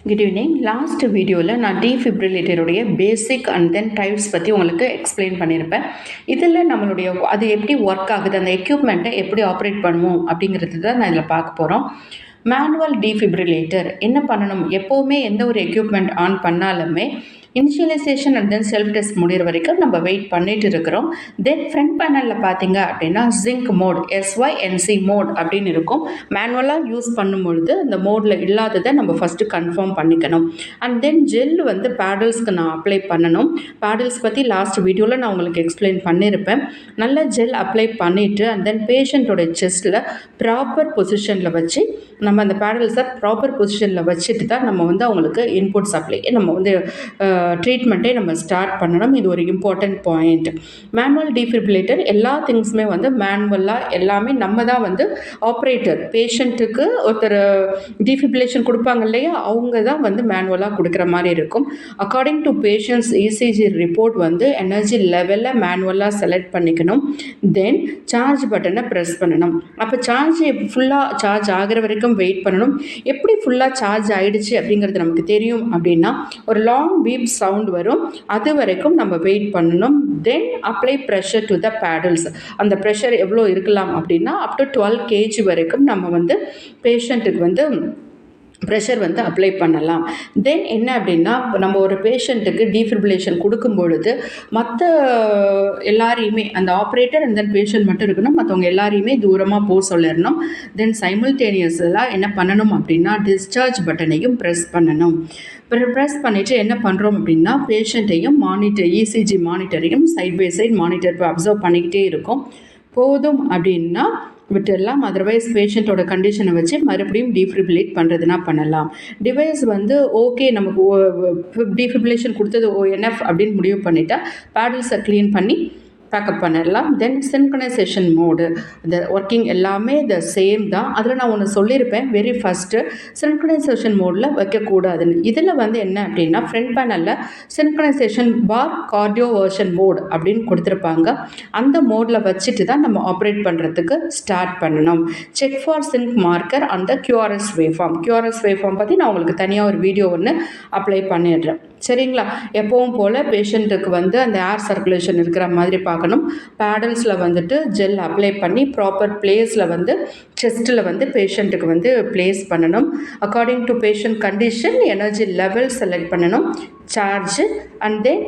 Good evening. Last வீடியோவில் நான் டீஃபிப்ரிலேட்டருடைய பேசிக் and then types பற்றி உங்களுக்கு எக்ஸ்பிளைன் பண்ணியிருப்பேன். இதில் நம்மளுடைய அது எப்படி ஒர்க் ஆகுது, அந்த எக்யூப்மெண்ட்டை எப்படி ஆப்ரேட் பண்ணுவோம் அப்படிங்கிறது தான் நான் இதில் பார்க்க போகிறோம். மேனுவல் டீஃபிப்ரிலேட்டர் என்ன பண்ணணும், எப்போவுமே எந்த ஒரு எக்யூப்மெண்ட் ஆன் பண்ணாலுமே initialization and then self test முடிகிற வரைக்கும் நம்ம வெயிட் பண்ணிட்டு இருக்கிறோம். தென் ஃப்ரண்ட் பேனலில் பார்த்தீங்க அப்படின்னா ஜிங்க் மோட், SYNC மோட் அப்படின்னு இருக்கும். மேனுவலாக யூஸ் பண்ணும்பொழுது அந்த மோடில் இல்லாததை நம்ம ஃபஸ்ட்டு கன்ஃபார்ம் பண்ணிக்கணும். அண்ட் தென் ஜெல் வந்து பேடல்ஸ்க்கு நான் அப்ளை பண்ணணும். பேடல்ஸ் பற்றி லாஸ்ட் வீடியோவில் நான் உங்களுக்கு எக்ஸ்பிளைன் பண்ணியிருப்பேன். நல்ல ஜெல் அப்ளை பண்ணிவிட்டு அண்ட் தென் பேஷண்ட்டோட செஸ்ட்டில் ப்ராப்பர் பொசிஷனில் வச்சு நம்ம அந்த பேடல்ஸை ப்ராப்பர் பொசிஷனில் வச்சுட்டு தான் நம்ம வந்து அவங்களுக்கு இன்புட் சப்ளை நம்ம வந்து ட்ரீட்மெண்ட்டே நம்ம ஸ்டார்ட் பண்ணணும். இது ஒரு இம்பார்ட்டண்ட் பாயிண்ட். மேனுவல் டீஃபிப்ரிலேட்டர் எல்லா திங்ஸுமே வந்து மேனுவலாக எல்லாமே நம்ம தான் வந்து ஆப்ரேட்டர். பேஷண்ட்டுக்கு ஒருத்தர் டீஃபிப்ரிலேஷன் கொடுப்பாங்க இல்லையா, அவங்க தான் வந்து மேனுவலாக கொடுக்குற மாதிரி இருக்கும். According to patients ECG report வந்து எனர்ஜி லெவலில் மேனுவலாக செலக்ட் பண்ணிக்கணும். தென் சார்ஜ் பட்டனை ப்ரெஸ் பண்ணணும். அப்போ சார்ஜ் ஃபுல்லாக சார்ஜ் ஆகிற வரைக்கும் வெயிட் பண்ணணும். எப்படி ஃபுல்லாக சார்ஜ் ஆகிடுச்சு அப்படிங்கிறது நமக்கு தெரியும் அப்படின்னா ஒரு லாங் பீப் சவுண்ட் வரும், அது வரைக்கும் நம்ம வெயிட் பண்ணணும். Then apply pressure to the paddles. அந்த ப்ரெஷர் எவ்வளோ இருக்கலாம் அப்படின்னா அப் டு 12 kg வரைக்கும் நம்ம வந்து பேஷண்ட்டுக்கு வந்து ப்ரெஷர் வந்து அப்ளை பண்ணலாம். தென் என்ன அப்படின்னா நம்ம ஒரு பேஷண்ட்டுக்கு டீஃபிப்ரிலேஷன் கொடுக்கும் பொழுது மற்ற எல்லாரையுமே அந்த ஆப்ரேட்டர் அண்ட் தென் பேஷண்ட் மட்டும் இருக்கணும், மற்றவங்க எல்லாரையுமே தூரமாக போக சொல்லிடணும். தென் சைமல்டேனியஸெல்லாம் என்ன பண்ணணும் அப்படின்னா டிஸ்சார்ஜ் பட்டனையும் ப்ரெஸ் பண்ணணும். ப்ரெஸ் பண்ணிவிட்டு என்ன பண்ணுறோம் அப்படின்னா பேஷண்ட்டையும் மானிட்டர் ECG மானிட்டரையும் side by side monitor observe பண்ணிக்கிட்டே இருக்கும். போதும் அப்படின்னா விட்டுடலாம். அதர்வைஸ் பேஷண்ட்டோட கண்டிஷனை வச்சு மறுபடியும் டீஃபிப்ரிலேட் பண்ணுறதுனா பண்ணலாம். டிவைஸ் வந்து ஓகே நமக்கு டீஃபிப்ரிலேஷன் கொடுத்தது NF அப்படின்னு முடிவு பண்ணிட்டா பேடல்ஸை க்ளீன் பண்ணி பேக்கப் பண்ணிடலாம். தென் சின்க்ரனைசேஷன் மோடு இந்த ஒர்க்கிங் எல்லாமே த சேம் தான். அதில் நான் ஒன்று சொல்லியிருப்பேன், வெரி ஃபஸ்ட்டு சின்க்ரனைசேஷன் மோடில் வைக்கக்கூடாதுன்னு. இதில் வந்து என்ன அப்படின்னா ஃப்ரண்ட் பேனலில் சின்க்ரனைசேஷன் பார் கார்டியோ வெர்ஷன் மோட் அப்படின்னு கொடுத்துருப்பாங்க. அந்த மோடில் வச்சுட்டு தான் நம்ம ஆப்ரேட் பண்ணுறதுக்கு ஸ்டார்ட் பண்ணணும். செக் ஃபார் சிங்க் மார்க்கர் அந்த QRS வேவ்ஃபார்ம். QRS வேவ்ஃபார்ம் பற்றி நான் உங்களுக்கு தனியாக ஒரு வீடியோ ஒன்று அப்ளை பண்ணிடுறேன், சரிங்களா? எப்பவும் போல் பேஷண்ட்டுக்கு வந்து அந்த ஏர் சர்க்குலேஷன் இருக்கிற மாதிரி பார்க்கணும். பேடல்ஸில் வந்துட்டு ஜெல் அப்ளை பண்ணி ப்ராப்பர் பிளேஸில் வந்து செஸ்ட்டில் வந்து பேஷண்ட்டுக்கு வந்து பிளேஸ் பண்ணணும். According to patient condition energy level select பண்ணணும். Charge and then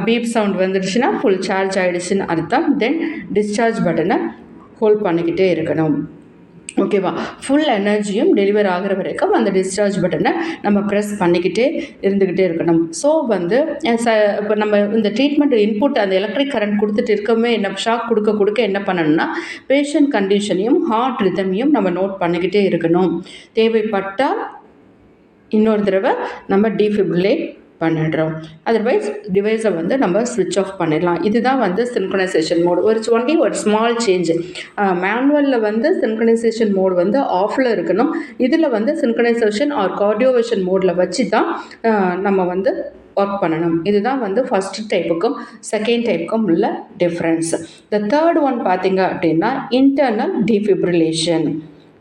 beep sound வந்துடுச்சுன்னா ஃபுல் சார்ஜ் ஆகிடுச்சுன்னு அர்த்தம். தென் டிஸ்சார்ஜ் பட்டனை ஹோல்ட் பண்ணிக்கிட்டே இருக்கணும். ஓகேவா? ஃபுல் எனர்ஜியும் டெலிவர் ஆகிற வரைக்கும் அந்த டிஸ்சார்ஜ் பட்டனை நம்ம ப்ரெஸ் பண்ணிக்கிட்டே இருந்துக்கிட்டே இருக்கணும். ஸோ வந்து இப்போ நம்ம இந்த ட்ரீட்மெண்ட் இன்புட் அந்த எலக்ட்ரிக் கரண்ட் கொடுத்துட்டு இருக்கவே என்ன ஷாக் கொடுக்க என்ன பண்ணணும்னா பேஷண்ட் கண்டிஷனையும் ஹார்ட் ரிதமையும் நம்ம நோட் பண்ணிக்கிட்டே இருக்கணும். தேவைப்பட்டால் இன்னொரு தடவை நம்ம டீஃபிப்ரிலேட் பண்ணிடுறோம். அதர்வைஸ் டிவைஸை வந்து நம்ம ஸ்விட்ச் ஆஃப் பண்ணிடலாம். இதுதான் வந்து சின்க்ரனைசேஷன் மோடு. ஒரு ஸ்மால் சேஞ்சு. மேனுவலில் வந்து சின்க்ரனைசேஷன் மோடு வந்து ஆஃபில் இருக்கணும். இதில் வந்து சின்க்ரனைசேஷன் ஆர் கார்டியோவேஷன் மோடில் வச்சு தான் நம்ம வந்து ஒர்க் பண்ணணும். இதுதான் வந்து ஃபஸ்ட் டைப்புக்கும் செகண்ட் டைப்புக்கும் உள்ள டிஃப்ரென்ஸ். த தேர்ட் ஒன் பார்த்தீங்க அப்படின்னா இன்டர்னல் டீஃபிப்ரிலேஷன்.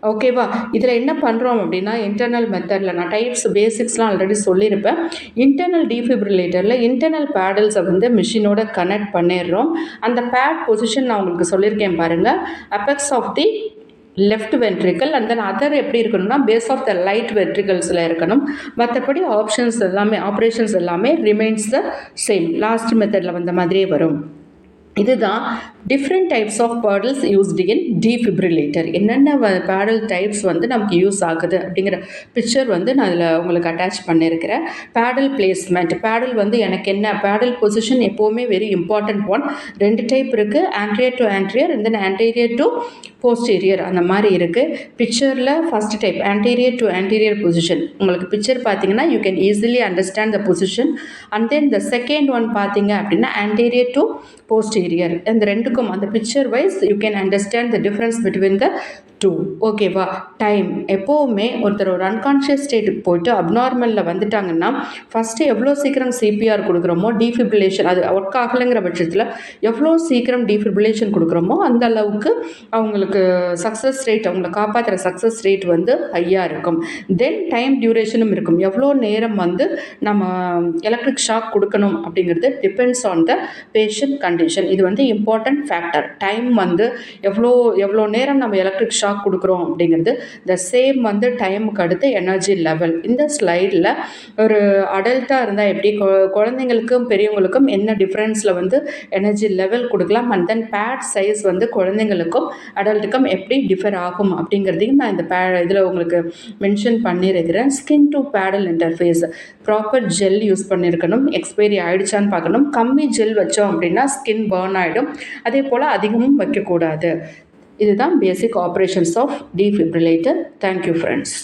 ஓகேவா? இதில் என்ன பண்ணுறோம் அப்படின்னா இன்டர்னல் மெத்தடில் நான் டைப்ஸ் பேசிக்ஸ்லாம் ஆல்ரெடி சொல்லியிருப்பேன். இன்டர்னல் டீஃபிப்ரிலேட்டரில் இன்டர்னல் பேடல்ஸை வந்து மிஷினோட கனெக்ட் பண்ணிடுறோம். அந்த பேட் பொசிஷன் நான் உங்களுக்கு சொல்லியிருக்கேன் பாருங்கள். Apex of the left ventricle and then other எப்படி இருக்கணும்னா பேஸ் ஆஃப் த ரைட் வென்ட்ரிக்கல்ஸில் இருக்கணும். மற்றபடி ஆப்ரேஷன்ஸ் எல்லாமே ரிமைன்ஸ் த சேம். லாஸ்ட் மெத்தடில் வந்த மாதிரியே வரும். இதுதான் different types of paddles used in defibrillator. என்னென்ன பேடல் டைப்ஸ் வந்து நமக்கு யூஸ் ஆகுது அப்படிங்கிற பிக்சர் வந்து நான் இதில் உங்களுக்கு அட்டாச் பண்ணியிருக்கிறேன். பேடல் பிளேஸ்மெண்ட். பேடல் வந்து எனக்கு என்ன பேடல் பொசிஷன் எப்போவுமே வெரி இம்பார்ட்டன்ட் ஒன். 2 டைப் இருக்குது, anterior to anterior and then anterior to posterior அந்த மாதிரி இருக்குது. பிக்சரில் first type anterior to anterior position. உங்களுக்கு பிக்சர் பார்த்தீங்கன்னா you can easily understand the position. And then the second one பார்த்தீங்க அப்படின்னா ஆன்டீரியர் டு போஸ்டீரியர். போஸ்டீரியர். இந்த ரெண்டுக்கும் அந்த picture wise you can understand the difference between the two. ஓகேவா? Time எப்போவுமே ஒருத்தர் ஒரு அன்கான்ஷியஸ் ஸ்டேட்டுக்கு போயிட்டு அப்நார்மலில் வந்துட்டாங்கன்னா ஃபஸ்ட்டு எவ்வளோ சீக்கிரம் சிபிஆர் கொடுக்குறோமோ, டீஃபிப்ரிலேஷன் அது ஒர்க் ஆகலைங்கிற பட்சத்தில் எவ்வளோ சீக்கிரம் டீஃபிப்ரிலேஷன் கொடுக்குறோமோ அந்த அளவுக்கு அவங்களுக்கு சக்ஸஸ் ரேட், அவங்களை காப்பாற்றுற சக்ஸஸ் ரேட் வந்து ஹையாக இருக்கும். தென் டைம் டியூரேஷனும் இருக்கும். எவ்வளோ நேரம் வந்து நம்ம எலக்ட்ரிக் ஷாக் கொடுக்கணும் அப்படிங்கிறது depends on the patient condition. இது வந்து இம்பார்ட்டன்ட் ஃபேக்டர். டைம் வந்து எவ்வளோ நேரம் நம்ம எலக்ட்ரிக் ஷாக் கொடுக்குறோம் அப்படிங்கிறது. த சேம் வந்து டைமுக்கு அடுத்து எனர்ஜி லெவல். இந்த ஸ்லைடில் ஒரு அடல்ட்டாக இருந்தால் எப்படி, குழந்தைங்களுக்கும் பெரியவங்களுக்கும் என்ன டிஃப்ரென்ஸில் வந்து எனர்ஜி லெவல் கொடுக்கலாம், அண்ட் தென் பேட் சைஸ் வந்து குழந்தைங்களுக்கும் அடல்ட்டுக்கும் எப்படி டிஃபர் ஆகும் அப்படிங்கிறதையும் நான் இந்த இதில் உங்களுக்கு மென்ஷன் பண்ணியிருக்கிறேன். Skin to paddle interface proper gel use பண்ணியிருக்கணும். எக்ஸ்பைரி ஆகிடுச்சான்னு பார்க்கணும். கம்மி ஜெல் வச்சோம் அப்படின்னா ஸ்கின் பர்ன் ஆகிடும். அதே போல் அதிகமும் வைக்கக்கூடாது. இதுதான் basic operations of defibrillator. Thank you friends.